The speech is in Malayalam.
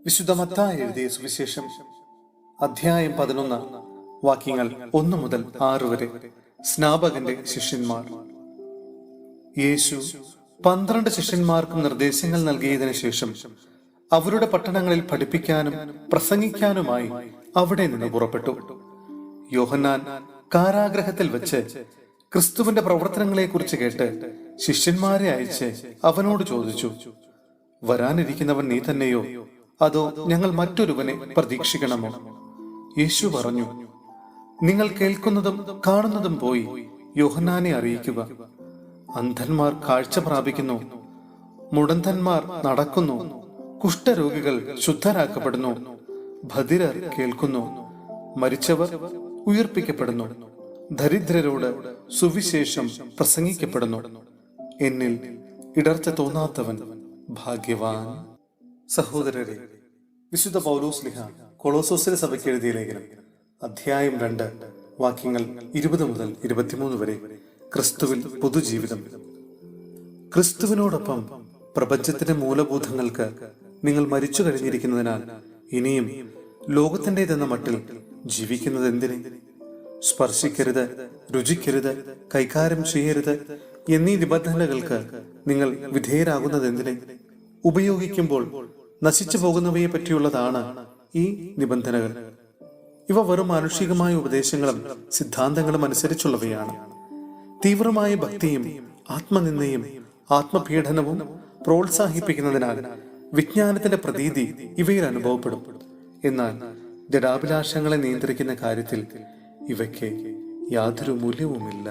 വിശുദ്ധ മത്തായി എഴുതിയ സുവിശേഷം അധ്യായം 11 വാക്യങ്ങൾ 1 മുതൽ 6 വരെ. സ്നാപകന്റെ ശിഷ്യന്മാർ. യേശു 12 ശിഷ്യന്മാർക്കും നിർദ്ദേശങ്ങൾ നൽകിയതിനു ശേഷം അവരുടെ പട്ടണങ്ങളിൽ പഠിപ്പിക്കാനും പ്രസംഗിക്കാനുമായി അവിടെ നിന്ന് പുറപ്പെട്ടു. യോഹന്നാൻ കാരാഗ്രഹത്തിൽ വെച്ച് ക്രിസ്തുവിന്റെ പ്രവർത്തനങ്ങളെക്കുറിച്ച് കേട്ട് ശിഷ്യന്മാരെ അയച്ച് അവനോട് ചോദിച്ചു, വരാനിരിക്കുന്നവൻ നീ തന്നെയോ, അതോ ഞങ്ങൾ മറ്റൊരുവനെ പ്രതീക്ഷിക്കണമോ? യേശു പറഞ്ഞു, നിങ്ങൾ കേൾക്കുന്നതും കാണുന്നതും പോയി യോഹന്നാനെ അറിയിക്കുക. അന്ധന്മാർ കാഴ്ച പ്രാപിക്കുന്നു, മുടന്തന്മാർ നടക്കുന്നു, കുഷ്ഠരോഗികൾ ശുദ്ധരാക്കപ്പെടുന്നു, ബധിരർ കേൾക്കുന്നു, മരിച്ചവർ ഉയർപ്പിക്കപ്പെടുന്നു, ദരിദ്രരോട് സുവിശേഷം പ്രസംഗിക്കപ്പെടുന്നു. എന്നിൽ ഇടർച്ച തോന്നാത്തവൻ ഭാഗ്യവാൻ. സഹോദരരെ, വിശുദ്ധ പൗലോസ്ലീഹ കൊളോസോസിലെ സഭയ്ക്ക് എഴുതിയ ലേഖനം അധ്യായം 2 വാക്യങ്ങൾ 20 മുതൽ 23 വരെ. ക്രിസ്തുവിൽ പൊതുജീവിതം. ക്രിസ്തുവിനോടൊപ്പം പ്രപഞ്ചത്തിന്റെ മൂലഭൂതങ്ങൾക്ക് നിങ്ങൾ മരിച്ചു കഴിഞ്ഞിരിക്കുന്നതിനാൽ ഇനിയും ലോകത്തിൻ്റെതെന്ന മട്ടിൽ ജീവിക്കുന്നത് എന്തിന്? സ്പർശിക്കരുത്, രുചിക്കരുത്, കൈകാര്യം ചെയ്യരുത് എന്നീ നിബന്ധനകൾക്ക് നിങ്ങൾ വിധേയരാകുന്നത് എന്തിന്? ഉപയോഗിക്കുമ്പോൾ നശിച്ചു പോകുന്നവയെ പറ്റിയുള്ളതാണ് ഈ നിബന്ധനകൾ. ഇവ വെറും മാനുഷികമായ ഉപദേശങ്ങളും സിദ്ധാന്തങ്ങളും അനുസരിച്ചുള്ളവയാണ്. തീവ്രമായ ഭക്തിയും ആത്മനിന്ദയും ആത്മപീഡനവും പ്രോത്സാഹിപ്പിക്കുന്നതിനാൽ വിജ്ഞാനത്തിന്റെ പ്രതീതി ഇവയിൽ അനുഭവപ്പെടും. എന്നാൽ ജഡാഭിലാഷങ്ങളെ നിയന്ത്രിക്കുന്ന കാര്യത്തിൽ ഇവയ്ക്ക് യാതൊരു മൂല്യവുമില്ല.